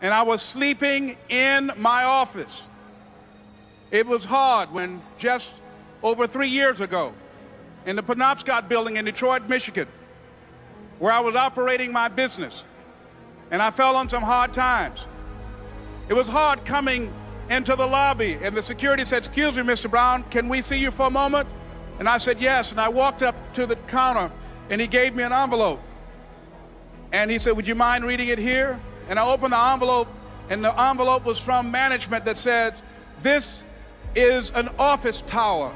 and I was sleeping in my office. It was hard when just over 3 years ago, in the Penobscot building in Detroit, Michigan, where I was operating my business, and I fell on some hard times. It was hard coming into the lobby, and the security said, "Excuse me, Mr. Brown, can we see you for a moment?" And I said, "Yes," and I walked up to the counter, and he gave me an envelope. And he said, "Would you mind reading it here?" And I opened the envelope, and the envelope was from management that said, "This is an office tower.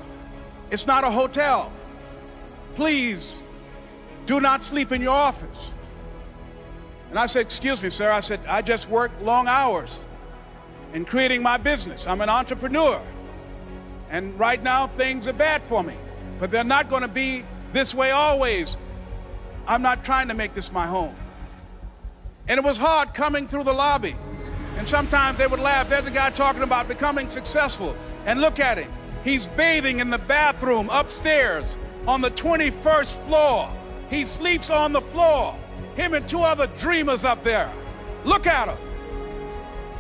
It's not a hotel. Please do not sleep in your office." And I said, "Excuse me, sir." I said, "I just work long hours in creating my business. I'm an entrepreneur. And right now, things are bad for me. But they're not going to be this way always. I'm not trying to make this my home." And it was hard coming through the lobby. And sometimes they would laugh. There's a guy talking about becoming successful. And look at him. He's bathing in the bathroom upstairs on the 21st floor. He sleeps on the floor. Him and 2 other dreamers up there. Look at him.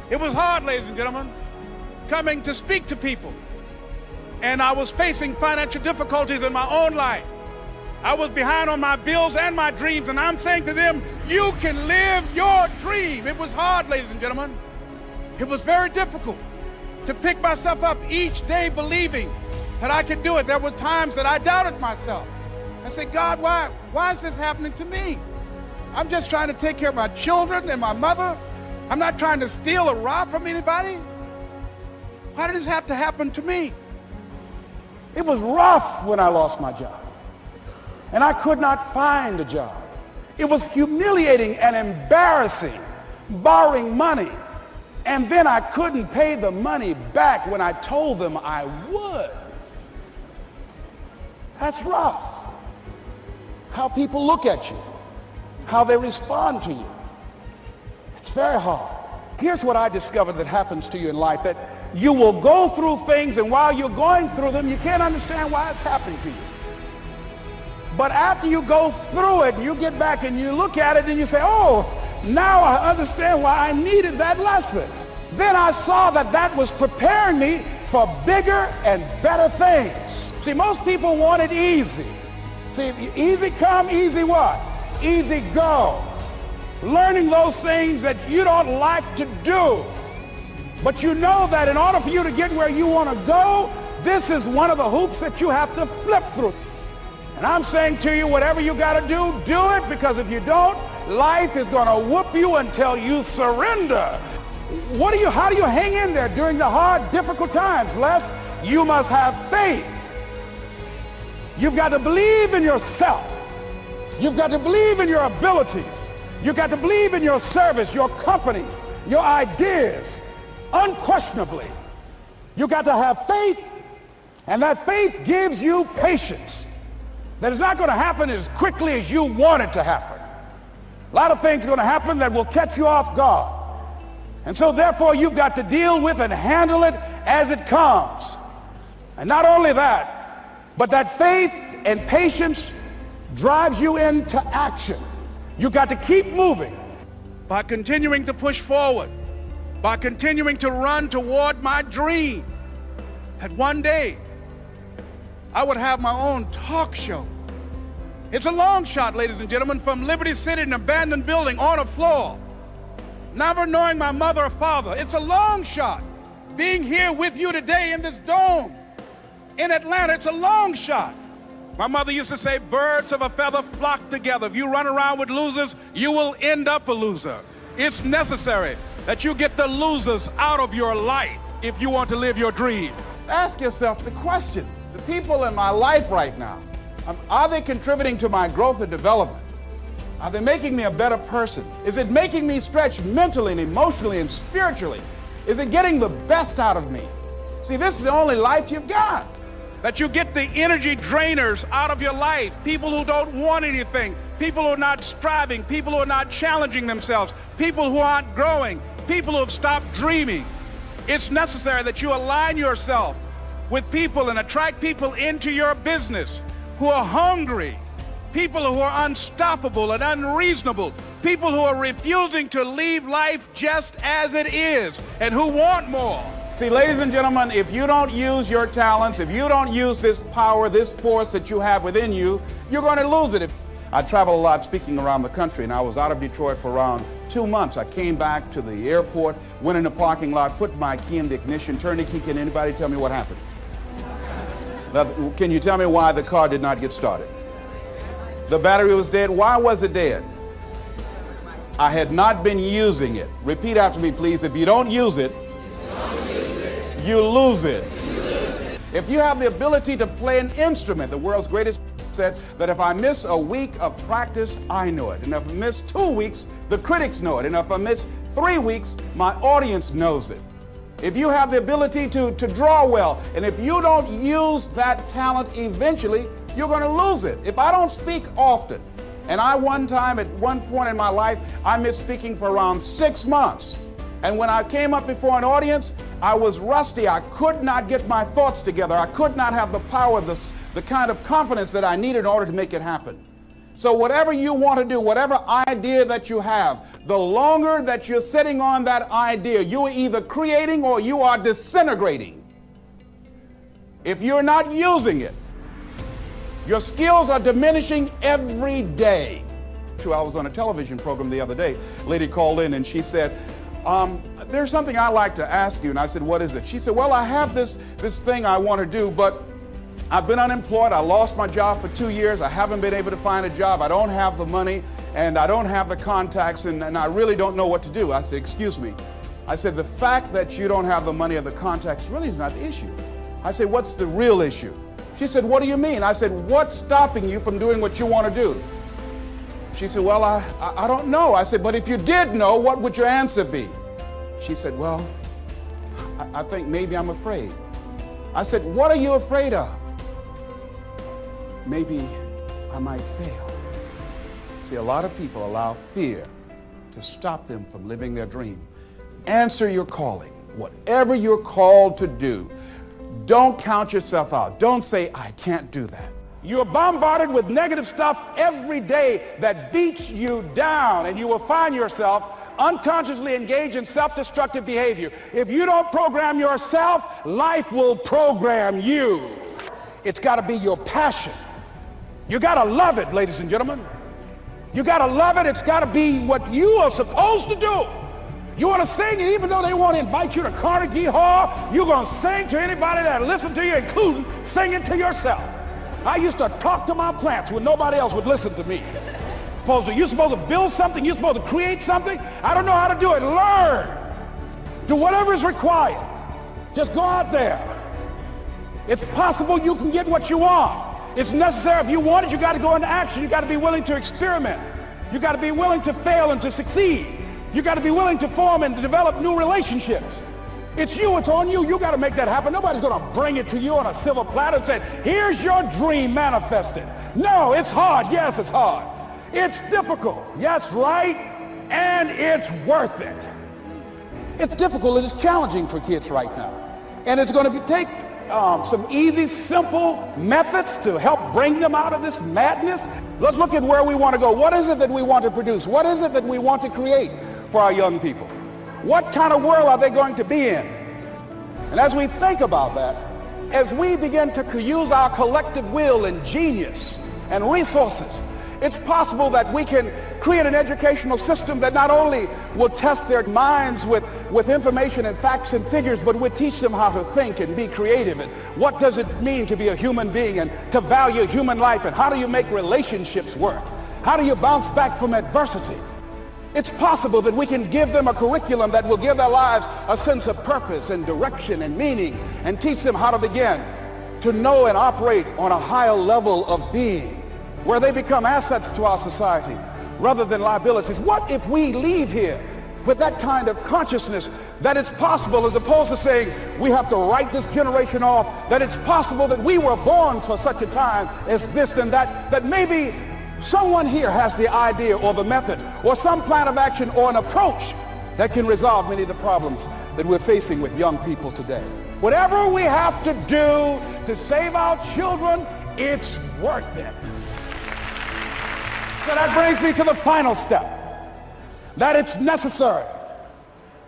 It was hard, ladies and gentlemen, coming to speak to people. And I was facing financial difficulties in my own life. I was behind on my bills and my dreams, and I'm saying to them, you can live your dream. It was hard, ladies and gentlemen. It was very difficult to pick myself up each day believing that I could do it. There were times that I doubted myself. I said, "God, why is this happening to me? I'm just trying to take care of my children and my mother. I'm not trying to steal or rob from anybody. Why did this have to happen to me?" It was rough when I lost my job, and I could not find a job. It was humiliating and embarrassing, borrowing money, and then I couldn't pay the money back when I told them I would. That's rough. How people look at you, how they respond to you. It's very hard. Here's what I discovered that happens to you in life, that you will go through things, and while you're going through them, you can't understand why it's happening to you. But after you go through it, you get back and you look at it and you say, "Oh, now I understand why I needed that lesson." Then I saw that that was preparing me for bigger and better things. See, most people want it easy. See, easy come, easy what? Easy go. Learning those things that you don't like to do. But you know that in order for you to get where you want to go, this is one of the hoops that you have to flip through. And I'm saying to you, whatever you got to do it, because if you don't, life is going to whoop you until you surrender. How do you hang in there during the hard, difficult times? Les, you must have faith. You've got to believe in yourself. You've got to believe in your abilities. You've got to believe in your service, your company, your ideas. Unquestionably, you got to have faith, and that faith gives you patience. That it's not going to happen as quickly as you want it to happen. A lot of things are going to happen that will catch you off guard. And so therefore you've got to deal with and handle it as it comes. And not only that, but that faith and patience drives you into action. You've got to keep moving by continuing to push forward, by continuing to run toward my dream that one day I would have my own talk show. It's a long shot, ladies and gentlemen, from Liberty City, an abandoned building on a floor, never knowing my mother or father. It's a long shot. Being here with you today in this dome in Atlanta, it's a long shot. My mother used to say, birds of a feather flock together. If you run around with losers, you will end up a loser. It's necessary that you get the losers out of your life if you want to live your dream. Ask yourself the question, the people in my life right now, are they contributing to my growth and development? Are they making me a better person? Is it making me stretch mentally and emotionally and spiritually? Is it getting the best out of me? See, this is the only life you've got. That you get the energy drainers out of your life, people who don't want anything, people who are not striving, people who are not challenging themselves, people who aren't growing, people who have stopped dreaming. It's necessary that you align yourself with people and attract people into your business who are hungry, people who are unstoppable and unreasonable, people who are refusing to leave life just as it is and who want more. See, ladies and gentlemen, if you don't use your talents, if you don't use this power, this force that you have within you, you're going to lose it. I travel a lot speaking around the country, and I was out of Detroit for around 2 months. I came back to the airport, went in the parking lot, put my key in the ignition, turned the key. Can anybody tell me what happened? Now, can you tell me why the car did not get started? The battery was dead. Why was it dead? I had not been using it. Repeat after me, please. If you don't use it, you lose it. If you have the ability to play an instrument, the world's greatest said that if I miss a week of practice, I know it. And if I miss 2 weeks, the critics know it. And if I miss 3 weeks, my audience knows it. If you have the ability to draw well, and if you don't use that talent eventually, you're going to lose it. If I don't speak often, and at one point in my life, I missed speaking for around 6 months. And when I came up before an audience, I was rusty. I could not get my thoughts together. I could not have the power, the kind of confidence that I needed in order to make it happen. So whatever you want to do, whatever idea that you have, the longer that you're sitting on that idea, you are either creating or you are disintegrating. If you're not using it, your skills are diminishing every day. I was on a television program the other day. A lady called in and she said, there's something I'd like to ask you. And I said, what is it? She said, well, I have this thing I want to do, but I've been unemployed. I lost my job for 2 years. I haven't been able to find a job. I don't have the money and I don't have the contacts and I really don't know what to do. I said, excuse me. I said, the fact that you don't have the money or the contacts really is not the issue. I said, what's the real issue? She said, what do you mean? I said, what's stopping you from doing what you want to do? She said, well, I don't know. I said, but if you did know, what would your answer be? She said, well, I think maybe I'm afraid. I said, what are you afraid of? Maybe I might fail. See, a lot of people allow fear to stop them from living their dream. Answer your calling. Whatever you're called to do, don't count yourself out. Don't say, I can't do that. You're bombarded with negative stuff every day that beats you down, and you will find yourself unconsciously engaged in self-destructive behavior. If you don't program yourself, life will program you. It's got to be your passion. You got to love it, ladies and gentlemen. You got to love it. It's got to be what you are supposed to do. You want to sing, and even though they want to invite you to Carnegie Hall, you're going to sing to anybody that listens to you, including singing to yourself. I used to talk to my plants when nobody else would listen to me. You're supposed to build something, you're supposed to create something. I don't know how to do it. Learn. Do whatever is required. Just go out there. It's possible you can get what you want. It's necessary. If you want it, you got to go into action. You got to be willing to experiment. You got to be willing to fail and to succeed. You got to be willing to form and to develop new relationships. It's you, it's on you. You got to make that happen. Nobody's going to bring it to you on a silver platter and say, here's your dream manifested. No, it's hard. Yes, it's hard. It's difficult. Yes, right. And it's worth it. It's difficult and it's challenging for kids right now. And it's going to take some easy, simple methods to help bring them out of this madness. Let's look at where we want to go. What is it that we want to produce? What is it that we want to create for our young people? What kind of world are they going to be in? And as we think about that, as we begin to use our collective will and genius and resources, it's possible that we can create an educational system that not only will test their minds with information and facts and figures, but will teach them how to think and be creative and what does it mean to be a human being and to value human life and how do you make relationships work? How do you bounce back from adversity? It's possible that we can give them a curriculum that will give their lives a sense of purpose and direction and meaning and teach them how to begin to know and operate on a higher level of being where they become assets to our society rather than liabilities. What if we leave here with that kind of consciousness that it's possible, as opposed to saying we have to write this generation off, that it's possible that we were born for such a time as this and that, that maybe someone here has the idea or the method or some plan of action or an approach that can resolve many of the problems that we're facing with young people today. Whatever we have to do to save our children, it's worth it. So that brings me to the final step. that it's necessary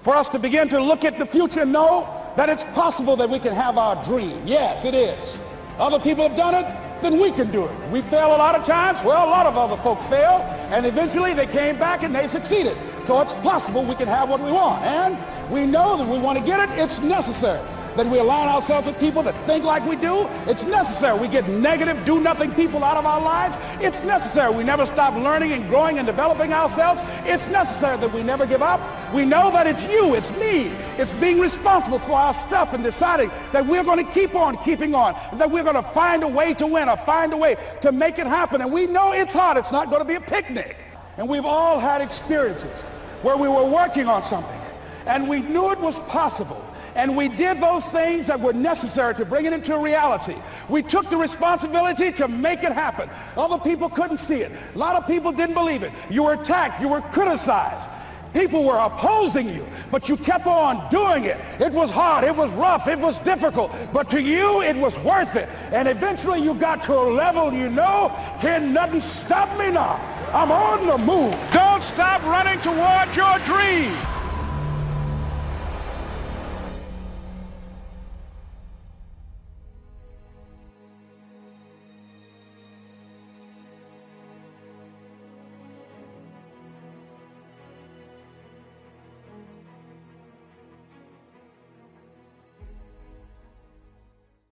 for us to begin to look at the future and know that it's possible that we can have our dream. Yes, it is. Other people have done it, then we can do it. We fail a lot of times. Well, a lot of other folks failed, and eventually they came back and they succeeded. So it's possible we can have what we want. And we know that we want to get it. It's necessary that we align ourselves with people that think like we do. It's necessary we get negative, do-nothing people out of our lives. It's necessary we never stop learning and growing and developing ourselves. It's necessary that we never give up. We know that it's you, it's me. It's being responsible for our stuff and deciding that we're going to keep on keeping on, and that we're going to find a way to win or find a way to make it happen. And we know it's hard. It's not going to be a picnic. And we've all had experiences where we were working on something, and we knew it was possible. And we did those things that were necessary to bring it into reality. We took the responsibility to make it happen. Other people couldn't see it. A lot of people didn't believe it. You were attacked. You were criticized. People were opposing you, but you kept on doing it. It was hard. It was rough. It was difficult. But to you, it was worth it. And eventually you got to a level you know, can nothing stop me now. I'm on the move. Don't stop running toward your dream.